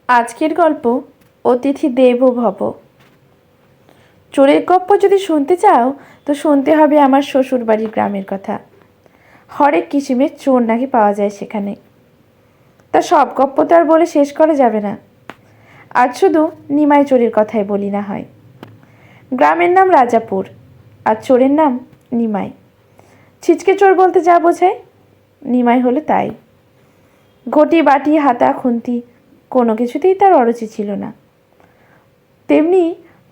আজকের গল্প অতিথি দেবো ভব। চোরের গপ্প যদি শুনতে চাও তো শুনতে হবে আমার শ্বশুর বাড়ির গ্রামের কথা। হরেক কিসিমের চোর নাকি পাওয়া যায় সেখানে। তা সব গপ্প তো আর বলে শেষ করা যাবে না। আজ শুধু নিমাই চোরের কথাই বলি না হয়। গ্রামের নাম রাজাপুর আর চোরের নাম নিমাই। ছিচকে চোর বলতে যা বোঝায় নিমাই হলো তাই। ঘটি বাটি হাতা খুন্তি কোনো কিছুতেই তার অরুচি ছিল না। তেমনি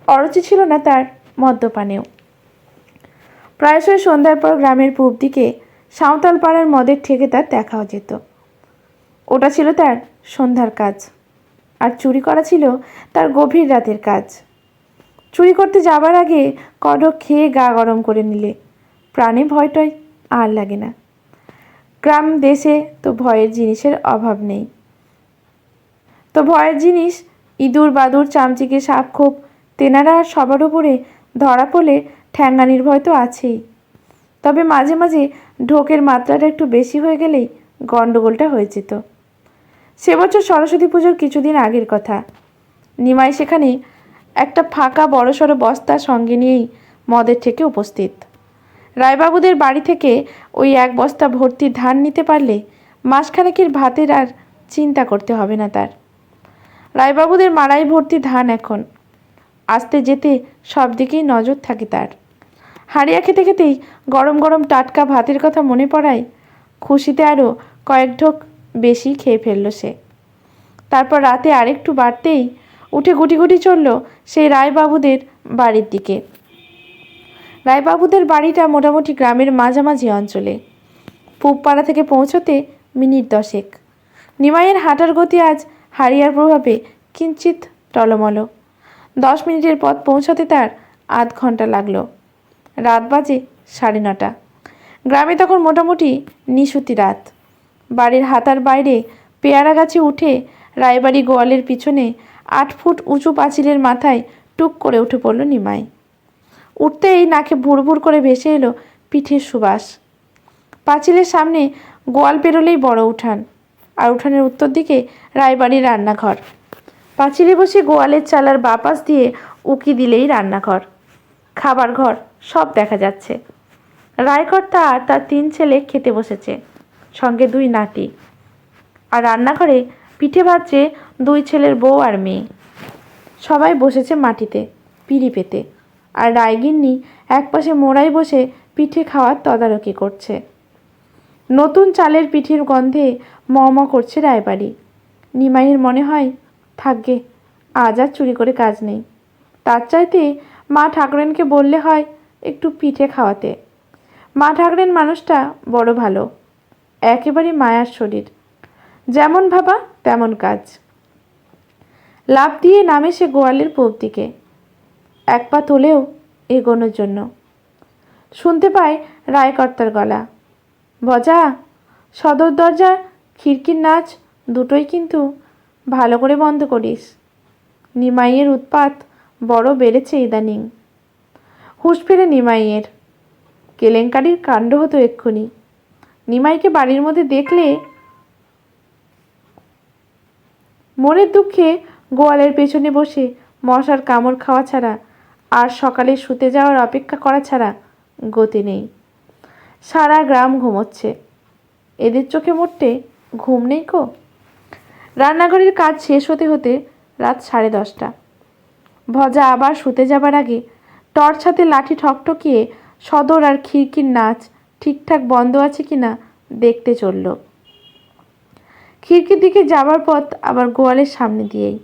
অরুচি ছিল না তার মদ্যপানেও। প্রায়শই সন্ধ্যার পর গ্রামের পূব দিকে সাঁওতাল পাড়ার মদের ঠেকে তার দেখাও যেত। ওটা ছিল তার সন্ধ্যার কাজ, আর চুরি করা ছিল তার গভীর রাতের কাজ। চুরি করতে যাবার আগে কড়ক খেয়ে গা গরম করে নিলে প্রাণে ভয়টয় আর লাগে না। গ্রাম দেশে তো ভয়ের জিনিসের অভাব নেই। তো ভয়ের জিনিস ইঁদুর বাদুর চামচিকে সাপখোপ তেনারা আর সবার উপরে ধরা পড়লে ঠ্যাঙ্গানির ভয় তো আছেই। তবে মাঝে মাঝে ঢোকের মাত্রাটা একটু বেশি হয়ে গেলেই গণ্ডগোলটা হয়ে যেত। সে বছর সরস্বতী পুজোর কিছুদিন আগের কথা। নিমাই সেখানে একটা ফাঁকা বড়সড় বস্তা সঙ্গে নিয়েই মদের থেকে উপস্থিত। রায়বাবুদের বাড়ি থেকে ওই এক বস্তা ভর্তি ধান নিতে পারলে মাসখানেকের ভাতের আর চিন্তা করতে হবে না তার। রায়বাবুদের মাড়াই ভর্তি ধান এখন। আসতে যেতে সব দিকেই নজর থাকে তার। হাঁড়িয়া খেতে খেতেই গরম গরম টাটকা ভাতের কথা মনে পড়ায় খুশিতে আরও কয়েক ঢোক বেশি খেয়ে ফেলল সে। তারপর রাতে আরেকটু বাড়তেই উঠে গুটি গুটি চলল সেই রায়বাবুদের বাড়ির দিকে। রায়বাবুদের বাড়িটা মোটামুটি গ্রামের মাঝামাঝি অঞ্চলে। পূবপাড়া থেকে পৌঁছতে মিনিট 10। নিমাইয়ের হাঁটার গতি আজ হারিয়ার প্রভাবে কিঞ্চিত টলমল। 10 মিনিটের পথ পৌঁছাতে তার আধ ঘন্টা লাগলো। রাত বাজে 9:30। গ্রামে তখন মোটামুটি নিশুতি রাত। বাড়ির হাতার বাইরে পেয়ারা গাছে উঠে রায়বাড়ি গোয়ালের পিছনে 8 ফুট উঁচু পাঁচিলের মাথায় টুক করে উঠে পড়ল নিমাই। উঠতেই নাকে ভুরভুর করে ভেসে এলো পিঠের সুবাস। পাঁচিলের সামনে গোয়াল পেরোলেই বড় উঠান, আর উঠানের উত্তর দিকে রায়বাড়ির রান্নাঘর। পাঁচিলে বসে গোয়ালের চালার বাপাস দিয়ে উকি দিলেই রান্নাঘর, খাবার ঘর সব দেখা যাচ্ছে। রায়কর্তা আর তার 3 ছেলে খেতে বসেছে, সঙ্গে 2 নাতি। আর রান্নাঘরে পিঠে ভাজছে 2 ছেলের বউ আর মেয়ে। সবাই বসেছে মাটিতে পিঁড়ি পেতে, আর রায়গিন্নি একপাশে মোড়ায় বসে পিঠে খাওয়ার তদারকি করছে। নতুন চালের পিঠের গন্ধে ম করছে রায়বাড়ি। নিমাইয়ের মনে হয়, থাকগে আজ আর চুরি করে কাজ নেই। তার চাইতে মা ঠাকুরেনকে বললে হয় একটু পিঠে খাওয়াতে। মা ঠাকুরেন মানুষটা বড় ভালো, একেবারে মায়ার শরীর। যেমন ভাবা তেমন কাজ। লাফ দিয়ে নামে সে গোয়ালের পূব দিকে, 1 পা তোলেও এগোনোর জন্য। শুনতে পায় রায়কর্তার গলা, ভজা সদর দরজা খিড়কির নাচ দুটোই কিন্তু ভালো করে বন্ধ করিস। নিমাইয়ের উৎপাত বড় বেড়েছে ইদানিং। হুঁশ ফেরে নিমাইয়ের। কেলেঙ্কারির কাণ্ড হতো এক্ষুনি। নিমাইকে বাড়ির মধ্যে দেখলে মনের দুঃখে গোয়ালের পেছনে বসে মশার কামড় খাওয়া ছাড়া আর সকালে শুতে যাওয়ার অপেক্ষা করা ছাড়া গতি নেই। সারা গ্রাম ঘুমোচ্ছে, এদের চোখে মরতে ঘুম নেই কো। রান্নাঘরের কাজ শেষ হতে হতে রাত 10:30। ভজা আবার শুতে যাবার আগে টর্চ হাতে লাঠি ঠকঠকিয়ে সদর আর খিড়কির নাচ ঠিকঠাক বন্ধ আছে কিনা দেখতে চলল। খিড়কির দিকে যাবার পথ আবার গোয়ালের সামনে দিয়েই।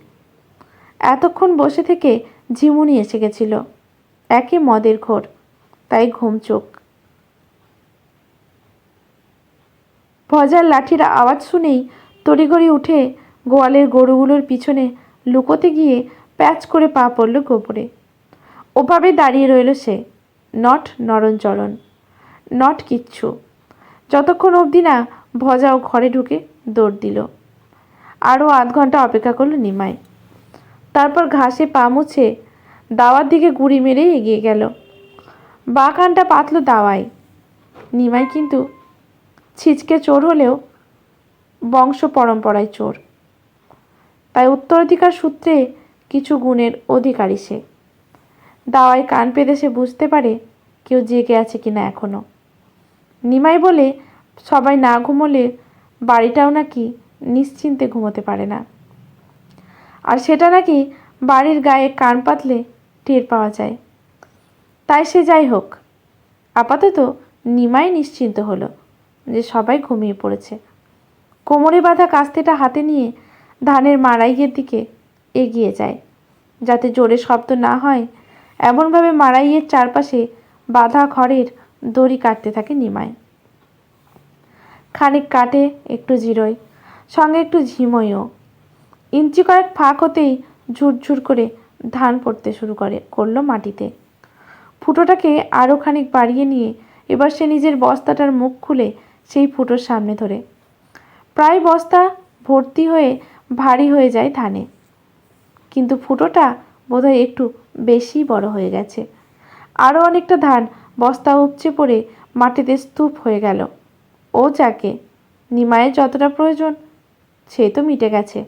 এতক্ষণ বসে থেকে ঝিমুনি এসে গেছিল। একে মদের ঘোর, তাই ঘুম চোখ। ভজার লাঠির আওয়াজ শুনেই তড়িঘড়ি উঠে গোয়ালের গরুগুলোর পিছনে লুকোতে গিয়ে প্যাচ করে পা পড়ল গোবরে। ওভাবে দাঁড়িয়ে রইল সে, নট নরণচরণ, নট কিচ্ছু, যতক্ষণ অবধি না ভজাও ঘরে ঢুকে দৌড় দিল। আরও আধ ঘন্টা অপেক্ষা করল নিমাই। তারপর ঘাসে পা মুছে দাওয়ার দিকে গুড়ি মেরে এগিয়ে গেল। বাঁ কানটা পাতল দাওয়ায়। নিমাই কিন্তু ছিচকে চোর হলেও বংশ পরম্পরায় চোর। তাই উত্তরাধিকার সূত্রে কিছু গুণের অধিকারী সে। দাওয়ায় কান পেতে সে বুঝতে পারে কেউ জেগে আছে কিনা এখনো। নিমাই বলে সবাই না ঘুমোলে বাড়িটাও নাকি নিশ্চিন্তে ঘুমোতে পারে না, আর সেটা নাকি বাড়ির গায়ে কান পাতলে টের পাওয়া যায়। তাই সে যাই হোক, আপাতত নিমাই নিশ্চিন্ত হলো যে সবাই ঘুমিয়ে পড়েছে। কোমরে বাঁধা কাস্তেটা হাতে নিয়ে ধানের মাড়াইয়ের দিকে এগিয়ে যায়, যাতে জোরে শব্দ না হয় এমনভাবে মাড়াইয়ের চারপাশে বাঁধা খড়ের দড়ি কাটতে থাকে নিমাই। খানিক কাটে, একটু জিরোয়, সঙ্গে একটু ঝিমোয়ও। ইঞ্চি কয়েক ফাঁক হতেই ঝুরঝুর করে ধান পড়তে শুরু করলো মাটিতে। ফুটোটাকে আরও খানিক বাড়িয়ে নিয়ে এবার সে নিজের বস্তাটার মুখ খুলে সেই ফুটোর সামনে ধরে। প্রায় বস্তা ভর্তি হয়ে ভারী হয়ে যায় ধানে, কিন্তু ফুটোটা বোধহয় একটু বেশি বড় হয়ে গেছে। আরও অনেকটা ধান বস্তা উপচে পড়ে মাটিতে স্তূপ হয়ে গেল। ও যাকে, নিমাইয়ের যতটা প্রয়োজন সে তো মিটে গেছে।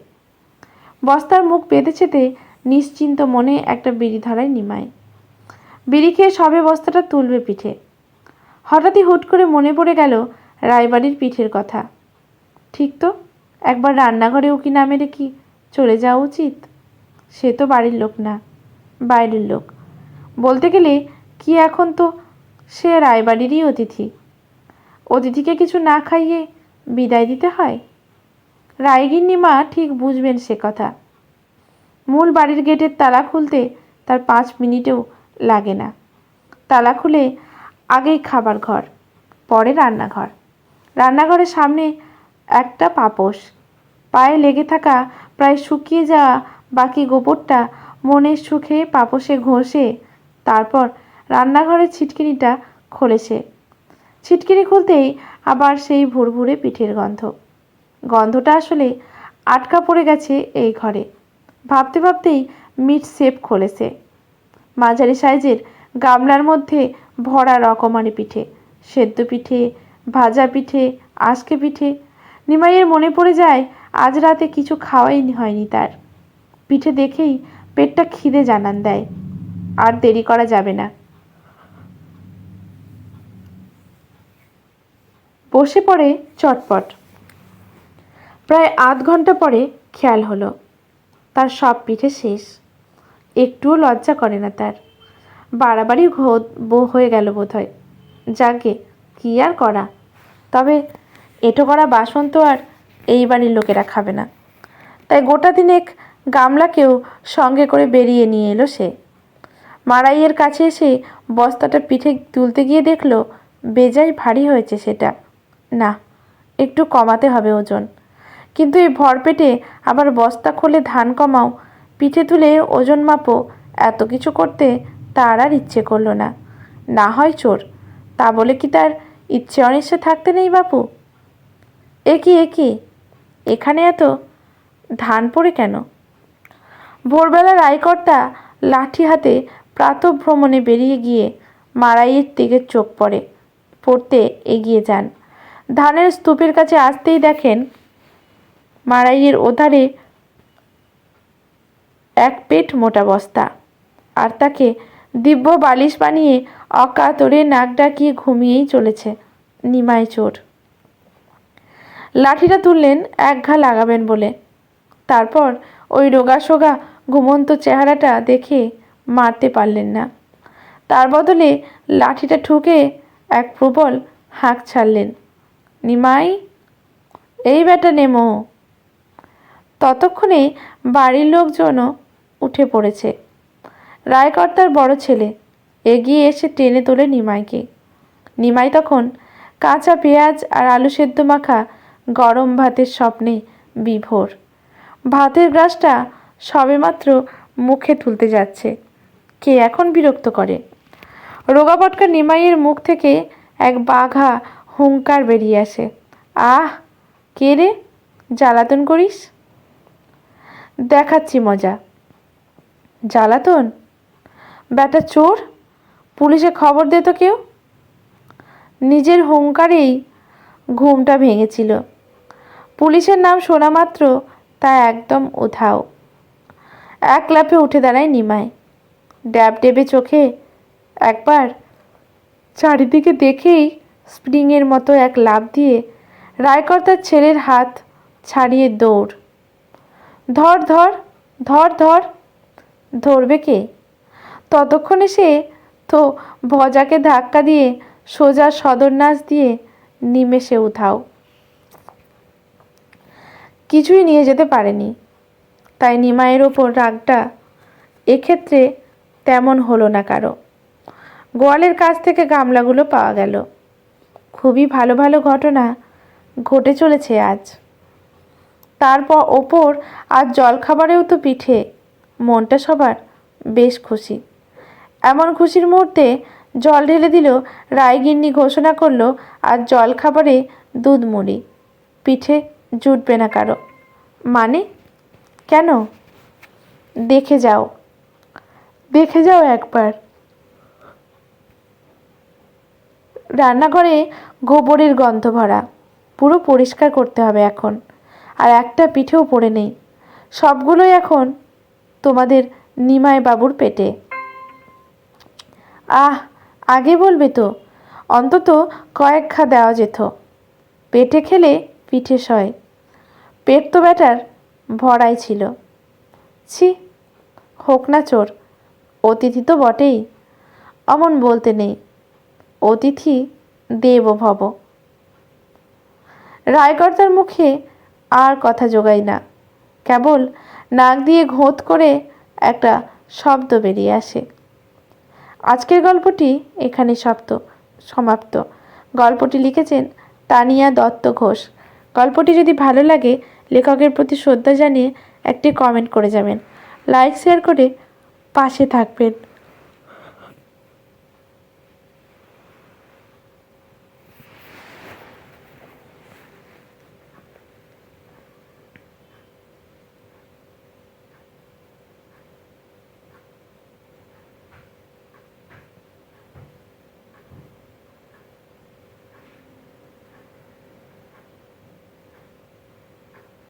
বস্তার মুখ বেঁধেছেতে নিশ্চিন্ত মনে একটা বিড়ি ধরায় নিমাই। বিড়ি খেয়ে সবে বস্তাটা তুলবে পিঠে। হঠাৎই হুট করে মনে পড়ে গেল রায়বাড়ির পিঠের কথা। ঠিক তো, একবার রান্নাঘরে উকি না মেরে কি চলে যাওয়া উচিত? সে তো বাড়ির লোক না, বাইরের লোক। বলতে গেলে কি এখন তো সে রায়বাড়িরই অতিথি। অতিথিকে কিছু না খাইয়ে বিদায় দিতে হয়? রায়গিন্নিমা ঠিক বুঝবেন সে কথা। মূল বাড়ির গেটের তালা খুলতে তার 5 মিনিটেও লাগে না। তালা খুলে আগেই খাবার ঘর, পরে রান্নাঘর। রান্নাঘরের সামনে একটা পাপোশ, পায়ে লেগে থাকা প্রায় শুকিয়ে যাওয়া বাকি গোবরটা মনের সুখে পাপোশে ঘষে তারপর রান্নাঘরের ছিটকিনিটা খোলেছে। ছিটকিনি খুলতেই আবার সেই ভুরভুরে পিঠের গন্ধ। গন্ধটা আসলে আটকা পড়ে গেছে এই ঘরে। ভাবতে ভাবতেই মিট শেপ খোলেছে। মাঝারি সাইজের গামলার মধ্যে ভরা রকমারি পিঠে, সেদ্ধ পিঠে, ভাজা পিঠে, আজকে পিঠে। নিমাইয়ের মনে পড়ে যায় আজ রাতে কিছু খাওয়াই হয়নি তার। পিঠে দেখেই পেটটা খিদে জানান দেয়। আর দেরি করা যাবে না। বসে পড়ে চটপট। প্রায় আধ ঘন্টা পরে খেয়াল হলো তার সব পিঠে শেষ। একটুও লজ্জা করে না তার। বাড়াবাড়ি হয়ে গেল বোধহয়। যাকে কি আর করা, তবে এঁটো করা বাসন তো আর এই বাড়ির লোকেরা খাবে না। তাই গোটা দিনেক গামলাকেও সঙ্গে করে বেরিয়ে নিয়ে এলো সে। মাড়াইয়ের কাছে এসে বস্তাটা পিঠে তুলতে গিয়ে দেখলো বেজায় ভারী হয়েছে সেটা। না, একটু কমাতে হবে ওজন। কিন্তু এই ভরপেটে আবার বস্তা খুলে ধান কমাও, পিঠে তুলে ওজন মাপো, এত কিছু করতে তার আর ইচ্ছে করলো না। না হয় চোর, তা বলে কি তার ইচ্ছে অনিচ্ছে থাকতে নেই বাপু? একি এখানে এত ধান পড়ে কেন? ভোরবেলা রায়কর্তা লাঠি হাতে প্রাতঃভ্রমণে বেরিয়ে গিয়ে মাড়াইয়ের দিকে চোখ পড়তে এগিয়ে যান। ধানের স্তূপের কাছে আসতেই দেখেন মাড়াইয়ের ওধারে এক পেট মোটা বস্তা, আর তাকে দিব্য বালিশ বানিয়ে অকাতরে নাক ডাকিয়ে ঘুমিয়েই চলেছে নিমাই চোর। লাঠিটা তুললেন এক ঘা লাগাবেন বলে। তারপর ওই রোগাসোগা ঘুমন্ত চেহারাটা দেখে মারতে পারলেন না। তার বদলে লাঠিটা ঠুকে এক প্রবল হাঁক ছাড়লেন, নিমাই, এই বেটা নেমো। ততক্ষণে বাড়ির লোকজনও উঠে পড়েছে। রায়কর্তার বড় ছেলে এগিয়ে এসে টেনে তোলে নিমাইকে। নিমাই তখন কাঁচা পেঁয়াজ আর আলু সেদ্ধ মাখা গরম ভাতের স্বপ্নে বিভোর। ভাতের গ্রাসটা সবেমাত্র মুখে তুলতে যাচ্ছে। কে এখন বিরক্ত করে? রোগাপটকা নিমাইয়ের মুখ থেকে এক বাঘা হুঙ্কার বেরিয়ে আসে, আহ, কে রে, জ্বালাতন করিস? দেখাচ্ছি মজা। জ্বালাতন? ব্যাটা চোর, পুলিশে খবর দে তো কেউ। নিজের হুঙ্কারেই ঘুমটা ভেঙেছিল। পুলিশের নাম শোনা মাত্র তা একদম উধাও। এক লাফে উঠে দাঁড়ায় নিমাই। ড্যাব ডেবে চোখে একবার চারিদিকে দেখেই স্প্রিংয়ের মতো এক লাফ দিয়ে রায়কর্তার ছেলের হাত ছাড়িয়ে দৌড়। ধর ধর ধর ধর। ধরবে কে? ততক্ষণে সে তো ভজাকে ধাক্কা দিয়ে সোজা সদর নাচ দিয়ে নিমেষে উধাও। কিছুই নিয়ে যেতে পারেনি, তাই নিমাইয়ের ওপর রাগটা এক্ষেত্রে তেমন হলো না কারো। গোয়ালের কাছ থেকে গামলাগুলো পাওয়া গেল। খুবই ভালো ভালো ঘটনা ঘটে চলেছে আজ। তারপর ওপর আজ জলখাবারেও তো পিঠে। মনটা সবার বেশ খুশি। এমন খুশির মুহূর্তে জল ঢেলে দিল রায়গিন্নি ঘোষণা করলো আজ জলখাবারে দুধ মুড়ি, পিঠে জুটবে না কারো। মানে কেন? দেখে যাও, দেখে যাও একবার। রান্নাঘরে গোবরের গন্ধ ভরা। পুরো পরিষ্কার করতে হবে এখন। আর একটা পিঠেও পড়ে নেই। সবগুলোই এখন তোমাদের নিমাই বাবুর পেটে। আহ, আগে বলবে তো, অন্তত কয়েক খা দেওয়া যেত। পেটে খেলে পিঠে সয়। পেট তো ব্যাটার ভরাই ছিল। ছি, হোক না চোর, অতিথি তো বটেই। অমন বলতে নেই, অতিথি দেব ভব। রায়কর্তার মুখে আর কথা জোগাই না, কেবল নাক দিয়ে ঘোঁত করে একটা শব্দ বেরিয়ে আসে। আজকের গল্পটি এখানে সমাপ্ত। গল্পটি লিখেছেন তানিয়া দত্ত ঘোষ। গল্পটি যদি ভালো লাগে লেখকের প্রতি শ্রদ্ধা জানিয়ে একটি কমেন্ট করে যাবেন। লাইক শেয়ার করে পাশে থাকবেন।